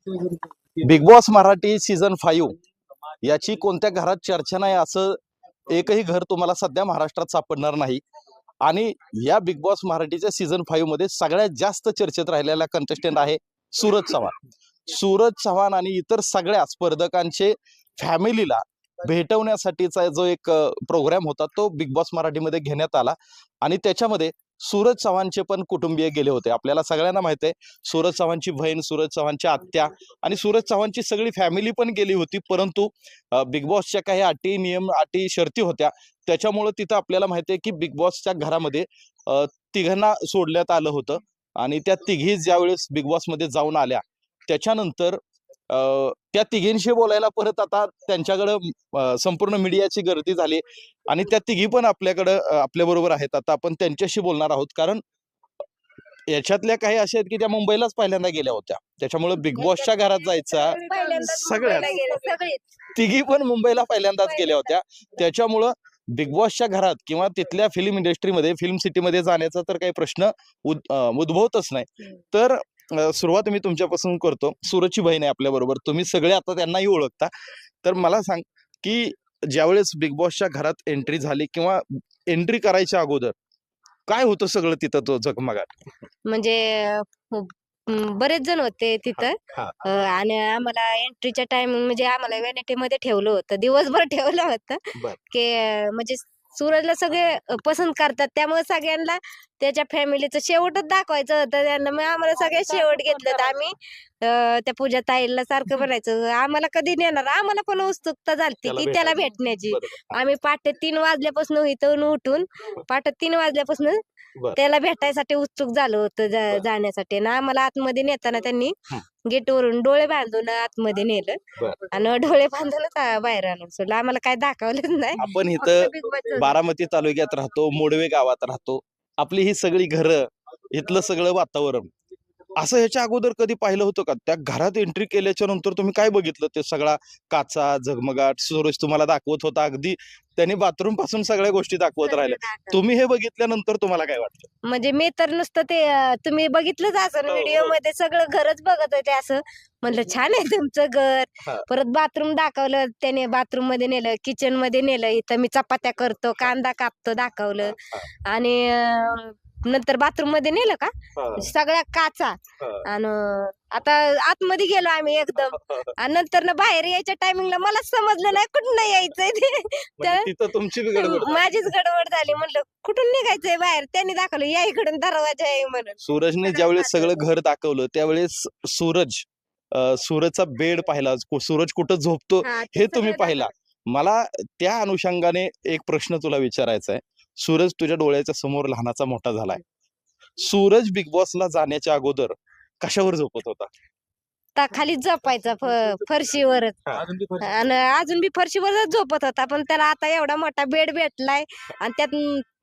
Big boss Marathi season 5 याची कोणत्या घरात चर्चा नाही असं एकही घर तुम्हाला सध्या महाराष्ट्रात सापडणार नाही. आणि या बिग बॉस मराठीच्या सीझन 5 मध्ये सगळ्यात जास्त चर्चेत राहिलेला कंटेस्टंट आहे सूरज चव्हाण. सूरज चव्हाण आणि इतर सगळ्या स्पर्धकांचे फॅमिलीला भेटवण्यासाठीचा जो एक प्रोग्राम होता तो बिग बॉस मराठीमध्ये घेण्यात आला आणि त्याच्यामध्ये सूरज चव्हाणचे पण कुटुंबीय गेले होते. आपल्याला सगळ्यांना माहित आहे सूरज चव्हाणची बहीण, सूरज चव्हाणची आत्या आणि सूरज चव्हाणची सगळी फॅमिली पण गेली होती. परंतु बिग बॉसच्या काही अटी, नियम, अटी, शर्ती होत्या. त्याच्यामुळे तिथं आपल्याला माहिती आहे की बिग बॉसच्या घरामध्ये तिघांना सोडण्यात आलं होतं आणि त्या तिघी ज्यावेळेस बिग बॉस मध्ये जाऊन आल्या त्याच्यानंतर त्या तिघींशी बोलायला परत आता त्यांच्याकडं संपूर्ण मीडियाची गर्दी झाली आणि त्या तिघी पण आपल्याकडं आपल्या बरोबर आहेत. आता आपण त्यांच्याशी बोलणार आहोत कारण याच्यातल्या काही अशा आहेत की त्या मुंबईलाच पहिल्यांदा गेल्या होत्या. त्याच्यामुळे बिग बॉसच्या घरात जायचा सगळ्यात तिघी पण मुंबईला पहिल्यांदाच गेल्या होत्या. त्याच्यामुळं बिग बॉसच्या घरात किंवा तिथल्या फिल्म इंडस्ट्रीमध्ये, फिल्म सिटीमध्ये जाण्याचा तर काही प्रश्न उद्भवतच नाही. तर सुरुवात मी तुमच्यापासून करतो. सूरजची बहीण आहे आपल्या बरोबर, तुम्ही सगळे आता त्यांनाही ओळखता. तर मला सांग की ज्यावेळेस बिग बॉसच्या घरात एंट्री झाली किंवा एंट्री करायच्या अगोदर काय होतं सगळं तिथं तो झगमगाट? म्हणजे बरेच जण होते तिथं. हा. आणि आम्हाला एंट्रीच्या टायमिंग म्हणजे आम्हाला व्हॅनिटी मध्ये ठेवलं होतं, दिवसभर ठेवलं होतं बर. की म्हणजे सूरजला सगळे पसंत करतात, त्यामुळे सगळ्यांना त्याच्या फॅमिलीचं शेवटच दाखवायचं होतं त्यांना. मग आम्हाला सगळ्यात शेवट घेतलं तर आम्ही त्या पूजा ताईला सारखं म्हणायचं आम्हाला कधी नेणार. आम्हाला पण उत्सुकता झालती की त्याला भेटण्याची. आम्ही पहाटे 3 वाजल्यापासून इथून उठून पहाटे 3 वाजल्यापासून त्याला भेटायसाठी उत्सुक झालं होतं जाण्यासाठी. ना आम्हाला आतमध्ये नेताना त्यांनी गेट वरून डोळे बांधून आतमध्ये नेलं आणि डोळे बांधूनच बाहेर आणून सोडलं. आम्हाला काय दाखवलंच नाही. आपण इथं बारामती तालुक्यात राहतो, मोडवे गावात राहतो. आपली ही सगळी घरं, इथलं सगळं वातावरण असं ह्याच्या अगोदर कधी पाहिलं होतं का? त्या घरात एंट्री केल्याच्या नंतर तुम्ही काय बघितलं? ते सगळा काचा, झगमगाट सूरज तुम्हाला दाखवत होता. अगदी त्यांनी बाथरूम पासून सगळ्या गोष्टी दाखवत राहिल्या. तुम्ही हे बघितल्यानंतर तुम्हाला काय वाटतं? म्हणजे मी तर नुसतं ते तुम्ही बघितलंच असं व्हिडिओ मध्ये सगळं घरच बघत होते. असं म्हणलं छान आहे तुमचं घर. परत बाथरूम दाखवलं त्याने, बाथरूम मध्ये नेलं, किचन मध्ये नेलं, इथं मी चपात्या करतो, कांदा कापतो दाखवलं. आणि नंतर बाथरूम मध्ये नेलं का सगळ्या काचा. आणि आता आतमध्ये गेलो आम्ही एकदम. आणि नंतर ना बाहेर यायच्या टायमिंगला मलाच समजलं नाही कुठून यायचंय ते. तिथं तुमची गडबड माझीच गडबड झाली. म्हणलं कुठून निघायचंय बाहेर. त्यांनी दाखवलं या इकडून दरवाजा आहे म्हणून. सूरजने ज्यावेळेस सगळं घर दाखवलं त्यावेळेस सूरजचा बेड पाहिला, सूरज कुठं झोपतो हे तुम्ही पाहिला. मला त्या अनुषंगाने एक प्रश्न तुला विचारायचा आहे. सूरज तुझ्या डोळ्याच्या समोर लहानाचा मोठा झालाय. सूरज बिग बॉसला जाण्याच्या अगोदर कशावर झोपत होता? खालीच झोपायचा फरशीवरच. आणि अजून बी फरशीवरच झोपत होता. पण त्याला आता एवढा मोठा बेड भेटलाय आणि त्यात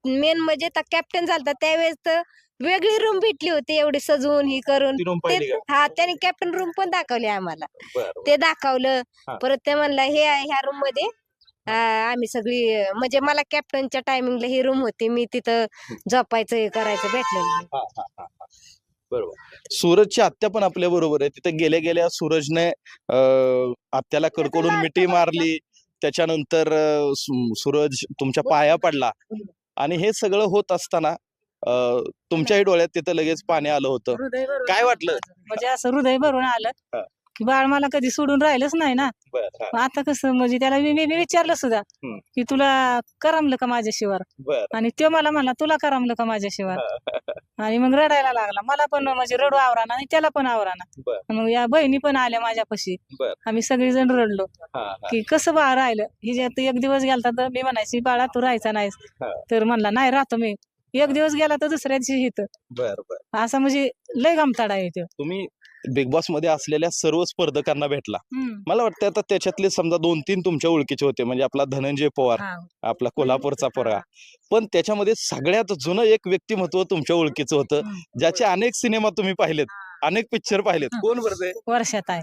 मेन म्हणजे कॅप्टन झालता त्यावेळेस तर वेगळी रूम भेटली होती एवढी सजवून ही करून. त्याने कॅप्टन रूम पण दाखवली आम्हाला. ते दाखवलं. परत ते म्हणलं ह्या रूम मध्ये आम्ही सगळी म्हणजे मला कॅप्टनच्या टायमिंगला ही रूम होती, मी तिथं झोपायचं हे करायचं भेटलं. बरोबर. सूरजची आत्या पण आपल्या बरोबर आहे. तिथे गेल्या गेल्या सूरजने आत्याला कडकडून मिठी मारली. त्याच्यानंतर सूरज तुमच्या पाया पडला आणि हे सगळं होत असताना तुमच्याही डोळ्यात तिथं लगेच पाणी आलं होतं. काय वाटलं? म्हणजे असं हृदय भरून आलं की बाळ मला कधी सोडून राहिलंच नाही ना. आता कसं म्हणजे त्याला मी विचारलं सुद्धा की तुला करमलं का माझ्याशिवाय. आणि तो मला म्हणला तुला करमलं का माझ्याशिवाय. आणि मग रडायला लागला. मला पण म्हणजे रडू आवराना आणि त्याला पण आवराना. मग या बहिणी पण आल्या माझ्यापाशी. आम्ही सगळीजण रडलो की कसं बाळ राहिलं. हिच्यात एक दिवस गेलता तर मी म्हणायची बाळा तू राहायचा नाहीस. तर म्हणला नाही राहतो मी. एक दिवस गेला तर दुसऱ्या दिवशी इथं. असं म्हणजे लय गमताडा येतो. तुम्ही बिग बॉस मध्ये असलेल्या सर्व स्पर्धकांना भेटला. मला वाटतं आता त्याच्यातले समजा 2-3 तुमच्या ओळखीचे होते. म्हणजे आपला धनंजय पवार, आपला कोल्हापूरचा पोरगा. पण त्याच्यामध्ये सगळ्यात जुनं एक व्यक्तिमत्व तुमच्या ओळखीचं होतं, ज्याचे अनेक सिनेमा तुम्ही पाहिलेत. अनेक पिक्चर पाहिलेत. कोण बरं ते? वर्षात आहे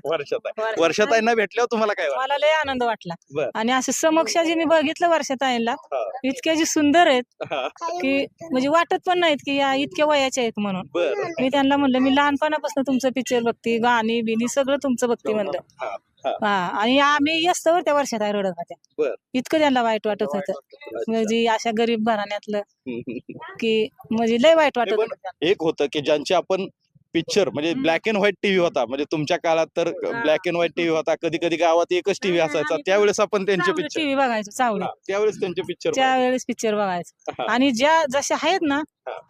वर्षाताईंना भेटल्यावर तुम्हाला काय वाटलं? मला लय आनंद वाटला बर. आणि असे समक्ष जे मी बघितलं वर्षाताईंना हा. इतके जे सुंदर आहेत हा. की म्हणजे वाटत पण नाहीत की या इतक्या वयाच्या आहेत म्हणून. बरं. मी त्यांना म्हणलं मी लहानपणापासून तुमचं पिक्चर बघते, गाणी बिनी सगळं तुमचं बघते म्हणलं. हा. हा. हा आणि आम्ही असतं त्या वर्षात आहे रडत होत्या. बर. इतकं त्यांना वाईट वाटत होतं म्हणजे अशा गरीब घराण्यातलं की म्हणजे लय वाईट वाटत पण होतं. एक होतं की ज्यांचे आपण पिक्चर म्हणजे ब्लॅक अँड व्हाईट टीव्ही होता, म्हणजे तुमच्या काळात तर ब्लॅक अँड व्हाईट टीव्ही होता, कधी कधी गावात एकच टीव्ही असायचा, त्यावेळेस आपण त्यांचे पिक्चर टीव्ही बघायचो चावडी त्यावेळेस त्यांचे पिक्चर त्यावेळेस पिक्चर बघायचो आणि ज्या जशा आहेत ना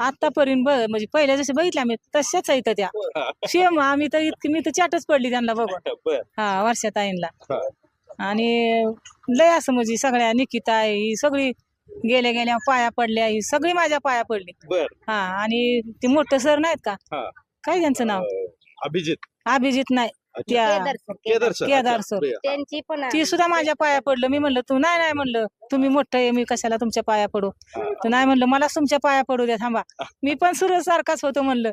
आतापर्यंत म्हणजे पहिल्या जसे बघितल्या आम्ही तशाच आहेत त्या सेम. आम्ही तर इतकी मी तर चाटच पडली त्यांना बघून हा वर्षाताईंना. आणि लय असं म्हणजे सगळ्या निकिता आहे ही सगळी गेल्या गेल्या पाया पडल्या, ही सगळी माझ्या पाया पडली. हा आणि ते मोठं सर नाहीत का, काय त्यांचं नाव, अभिजित नाही त्या केदार सर, त्यांची पण ती सुद्धा माझ्या पाया पडलं. मी म्हणलं तू नाही म्हणलं तुम्ही मोठं आहे, मी कशाला तुमच्या पाया पडू. तर नाही म्हणलं मला तुमच्या पाया पडू द्या, थांबा. मी पण सूरज सारखाच होतो म्हणलं,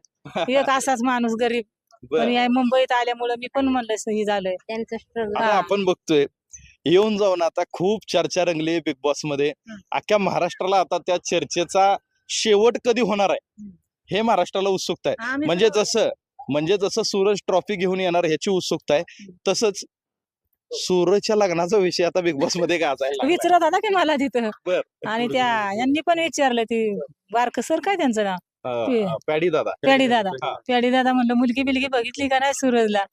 एक असाच माणूस गरीब. पण या मुंबईत आल्यामुळे मी पण म्हणलं हे झालंय त्यांचं struggle. आणि आपण बघतोय येऊन जाऊन आता खूप चर्चा रंगली बिग बॉस मध्ये. अख्ख्या महाराष्ट्राला आता त्या चर्चेचा शेवट कधी होणार आहे हे महाराष्ट्राला उत्सुकता आहे. म्हणजे जसं सूरज ट्रॉफी घेऊन येणार ह्याची उत्सुकता आहे, तसंच सूरजच्या लग्नाचा विषय आता बिग बॉस मध्ये गाजायला विचारत होता की मला तिथं. बर. आणि त्या यांनी पण विचारलं ती बारक सर काय त्यांचं नाव, पॅडी दादा प्याडी दादा म्हणलं मुलगी बिलगी बघितली का नाही सूरजला.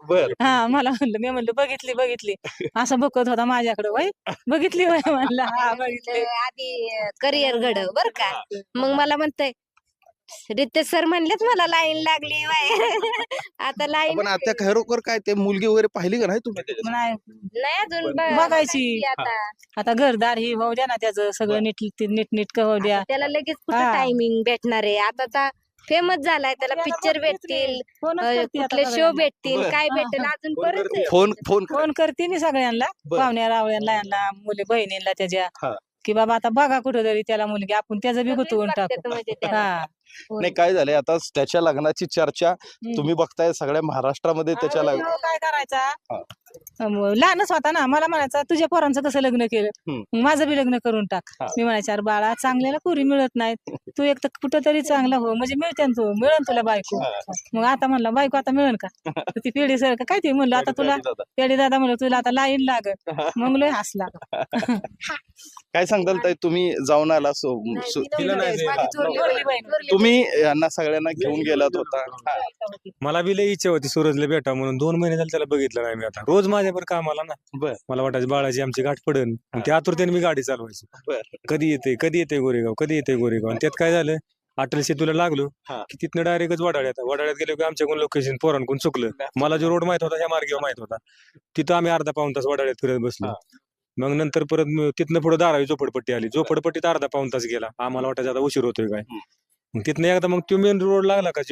हा मला म्हणलं, मी म्हणलं बघितली असं बघत होता माझ्याकडे. वय बघितली वय म्हणलं हा बघितली. आधी करिअर घडव बर का, मग मला म्हणतंय रितेश सर म्हणलेच मला लाईन लागली बाय. आता लाईन पण आता खरोखर काय ते मुलगी वगैरे पाहिली का नाही तुम्ही त्याच्यात? नाही अजून बघायची. आता आता घरदार ही होऊ द्या ना, त्याचं सगळं नीट होऊ द्या. त्याला लगेच कुठं हा. टायमिंग भेटणार आहे. आता फेमस झालाय, त्याला पिक्चर भेटतील, कुठले शो भेटतील, काय भेटेल अजून परत फोन करते मी सगळ्यांना, पाहुण्या रावळ्यांना, यांना मुली बहिणींना त्याच्या, की बाबा आता बघा कुठेतरी त्याला मुलगी, आपण त्याचं बी गुतवून टाकू. हा नाही काय झालंय आता त्याच्या लग्नाची चर्चा तुम्ही बघताय सगळ्या महाराष्ट्रामध्ये. त्याच्या काय करायचा, लहानच होता ना, मला म्हणायचा तुझ्या पोरांचं कसं लग्न केलं, माझं बी लग्न करून टाक. मी म्हणायचे अरे बाळा चांगल्याला पोरी मिळत नाहीत, तू एक तर कुठं तरी चांगला हो म्हणजे मिळेल तुला बायको. मग आता म्हणला बायको आता मिळेल का, ती पेढी सर काय ते म्हणलं आता तुला पेढी दादा म्हणलं तुला आता लाईन लागत. मग लय हसला. काय सांगताल ताई, तुम्ही जाऊन आला तुम्ही यांना सगळ्यांना घेऊन गेलात होता. मला बी लई इच्छा होती सूरजला भेटा म्हणून. 2 महिने झाले त्याला बघितलं नाही मी. आता रोज माझ्यावर कामाला ना, मला वाटायचं बाळाची आमची गाठ पडन, त्या आतुरतेने मी गाडी चालवायची. कधी येते गोरेगाव. आणि त्यात काय झालं, अटल सेतूला लागलो की तिथनं डायरेक्टच वडाळ्यात गेलो की आमच्याकडून लोकेशन पोरांकडून चुकलं. मला जो रोड माहित होता ह्या मार्गावर माहित होता, तिथं आम्ही अर्धा पाऊण तास वडाळ्यात फिरत बसलो. मग नंतर परत तिथनं पुढे धारावी झोपडपट्टी आली, झोपडपट्टीत अर्धा पाऊण तास गेला. आम्हाला वाटायचं आता उशीर होतोय काय. मग तिथनं एकदा मग तो मेन रोड लागला का,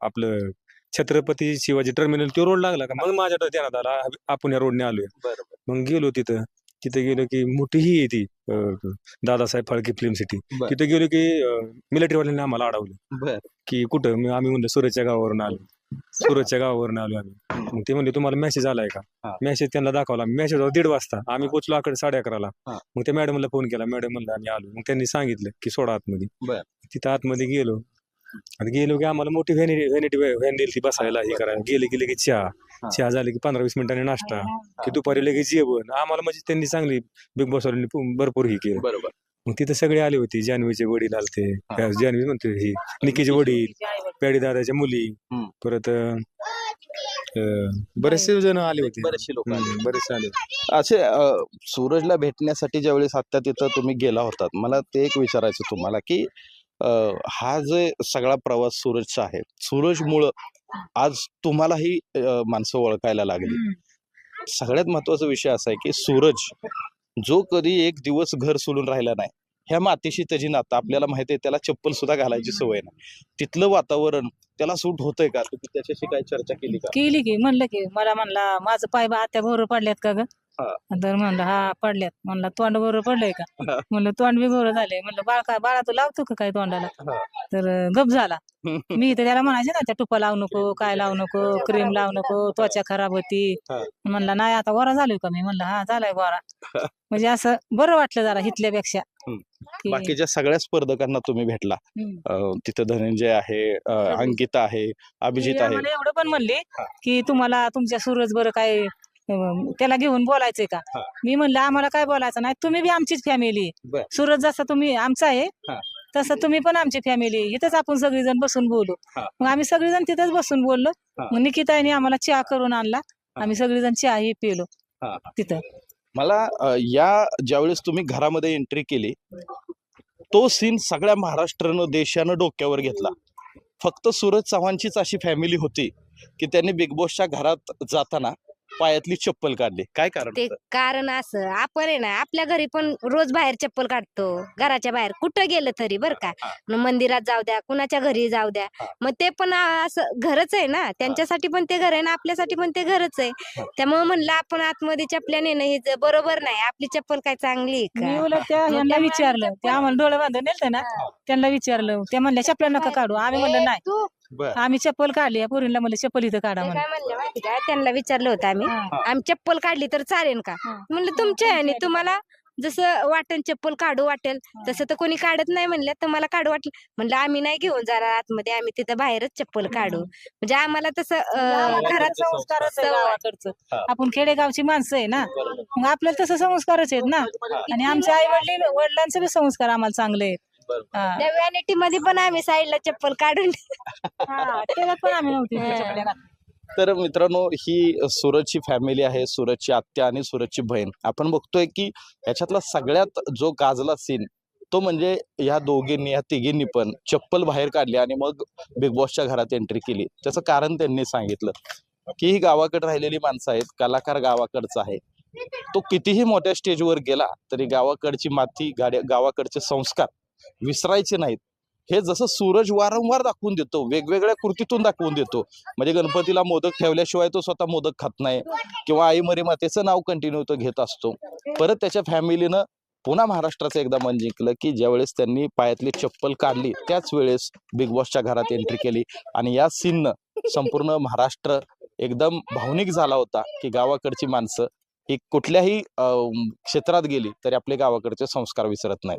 आपलं छत्रपती शिवाजी टर्मिनल, तो रोड लागला का, मग माझ्या ध्यानात आला आपण या रोडने आलोय. मग गेलो तिथं गेलो की मोठी ही आहे ती दादासाहेब फाळके फिल्म सिटी. तिथे गेलो की मिलिटरीवाल्यांनी आम्हाला अडवलं की कुठं. आम्ही म्हणलं सूरजच्या गावावरून आलो आम्ही. मग ते म्हणले तुम्हाला मेसेज आलाय का. मेसेज त्यांना दाखवला. मेसेज 1:30 वाजता. आम्ही पोचलो आकडे 11:30ला. मग त्या मॅडमला फोन केला, मॅडम म्हणलं आम्ही आलो. मग त्यांनी सांगितलं की सोडा आतमध्ये. तिथं आतमध्ये गेलो की आम्हाला मोठी व्हॅन दिली बसायला, हे करायला. गेले की चहा झाली की 15-20 मिनिटांनी नाश्ता, की दुपारी लगेच जेवण. आम्हाला म्हणजे त्यांनी चांगली बिग बॉस वाल्यांनी भरपूर ही केलं. मग तिथं सगळे आले होते. जान्हवीचे वडील आलते, जान्हवी म्हणते ही निकीचे वडील, पॅडी दादाच्या मुली, परत बरेचसे जण आले होते, बरेचसे आले. असे सूरजला भेटण्यासाठी ज्यावेळेस आता तिथं तुम्ही गेला होतात, मला ते एक विचारायचं तुम्हाला की हा जे सगळा प्रवास सूरजचा आहे, सूरजमुळं आज तुम्हालाही माणसं ओळखायला लागली. सगळ्यात महत्वाचा विषय असा आहे की सूरज जो कधी एक दिवस घर सोडून राहिला नाही, ह्या मातीशी त्याची नातं आपल्याला माहिती आहे. त्याला चप्पल सुद्धा घालायची सवय नाही. तिथलं वातावरण त्याला सूट होतंय का, तुम्ही त्याच्याशी काय चर्चा केली का? केली की म्हणलं की मला म्हणला माझं पाय आत्या बरोबर पडल्यात का ग, तर म्हणलं हा पडल्यात. म्हणलं तोंड गोरं पडलंय का? म्हणलं तोंड बी गोरं झालंय. म्हणलं बाळा तू लावतो का काय तोंडाला? तर गप झाला. मी तर त्याला म्हणायचे ना, त्या टुपा लावू नको, काय लावू नको, क्रीम लावू नको, त्वचा खराब होती. म्हणलं नाही आता गोरा झालोय का मी? म्हणलं हा झालाय गोरा. म्हणजे असं बरं वाटलं जरा इथल्यापेक्षा. की- बाकीच्या सगळ्या स्पर्धकांना तुम्ही भेटला. हम्म. तिथं धनंजय आहे, अंकिता आहे, अभिजित ती आहे. आम्हाला एवढं पण म्हणली की तुम्हाला तुमच्या सूरज बरं काय त्याला घेऊन बोलायचंय का? हा. मी म्हणलं आम्हाला काय बोलायचं नाही, तुम्ही बी आमचीच फॅमिली. बर. सूरज जसा तुम्ही आमचा आहे हा. तसं तुम्ही पण आमची फॅमिली. इथंच आपण सगळेजण बसून बोलू. हा. मग आम्ही सगळेजण तिथंच बसून बोललो. हा. मग निकिताने आम्हाला चहा करून आणला. आम्ही सगळेजण चहाही पिलो हा. तिथं. मला ज्यावेळेस तुम्ही घरामध्ये एंट्री केली, तो सीन सगळ्या महाराष्ट्रानं देशानं डोक्यावर घेतला. फक्त सूरज चव्हाणचीच अशी फॅमिली होती की त्यांनी बिग बॉसच्या घरात जाताना पायातली चप्पल काढली. काय कारण ते होतं? कारण असं आपण आहे ना आपल्या घरी पण रोज बाहेर चप्पल काढतो, घराच्या बाहेर कुठं गेलं तरी बर का. मग मंदिरात जाऊ द्या, कुणाच्या घरी जाऊ द्या, मग ते पण असं घरच आहे ना, त्यांच्यासाठी पण ते घर आहे ना, आपल्यासाठी पण ते घरच आहे. त्यामुळे म्हणलं आपण आतमध्ये चपल्या नेणं हे बरोबर नाही. आपली चप्पल काय चांगली आहे मी का? उलट त्या मग यांना त्या विचारलं, ते आम्हाला डोळे बांधून नेलते ना, त्यांना विचारलं. ते म्हणल्या चपल्या नका काढू. आम्ही म्हणलं नाही, तू आम्ही चप्पल काढली. या पोरींना म्हणलं चप्पल इथं काढा ते म्हणलं. काय म्हणले माहिती का, त्यांना विचारलं होतं आम्ही आम्ही चप्पल काढली तर चालेल का? म्हणलं तुमच्या आणि तुम्हाला जसं वाटेल चप्पल काढू वाटेल तसं तर कोणी काढत नाही. म्हणलं तुम्हाला काढू वाटेल. म्हणलं आम्ही नाही घेऊन जाणार आतमध्ये, आम्ही तिथं बाहेरच चप्पल काढू. म्हणजे आम्हाला तसं घरात संस्कारच आहे सवय. गावाकडचं. आपण खेडेगावची माणसं आहे ना, मग आपल्याला तसं संस्कारच आहेत ना. आणि आमच्या आई वडिलांचे बी संस्कार आम्हाला चांगले आहेत. हा. त्या व्हॅनिटी मध्ये पण आम्ही साईडला चप्पल काढून हा, त्याच्यात पण आम्ही नव्हती चपल्या घातल्या. तर मित्रांनो, ही सूरजची फॅमिली आहे, सूरजची आत्या आणि सूरजची बहीण. आपण बघतोय की ह्याच्यातला सगळ्यात जो गाजला सीन तो म्हणजे ह्या दोघींनी, ह्या तिघींनी पण चप्पल बाहेर काढली आणि मग बिग बॉसच्या घरात एंट्री केली. त्याचं कारण त्यांनी सांगितलं की ही गावाकडे राहिलेली माणसं आहेत, कलाकार गावाकडचा आहे. तो कितीही मोठ्या स्टेजवर गेला तरी गावाकडची माती, गावाकडचे संस्कार विसरायचे नाहीत. हे जसं सूरज वारंवार दाखवून देतो, वेगवेगळ्या कृतीतून दाखवून देतो. म्हणजे गणपतीला मोदक ठेवल्याशिवाय तो स्वतः मोदक खात नाही, किंवा आई मरी मातेचं नाव कंटिन्यू तो घेत असतो. परत त्याच्या फॅमिलीनं पुन्हा महाराष्ट्राचं एकदा मन जिंकलं की ज्यावेळेस त्यांनी पायातली चप्पल काढली त्याच वेळेस बिग बॉसच्या घरात एंट्री केली. आणि या सीननं संपूर्ण महाराष्ट्र एकदम भावनिक झाला होता की गावाकडची माणसं ही कुठल्याही क्षेत्रात गेली तरी आपले गावाकडचे संस्कार विसरत नाही.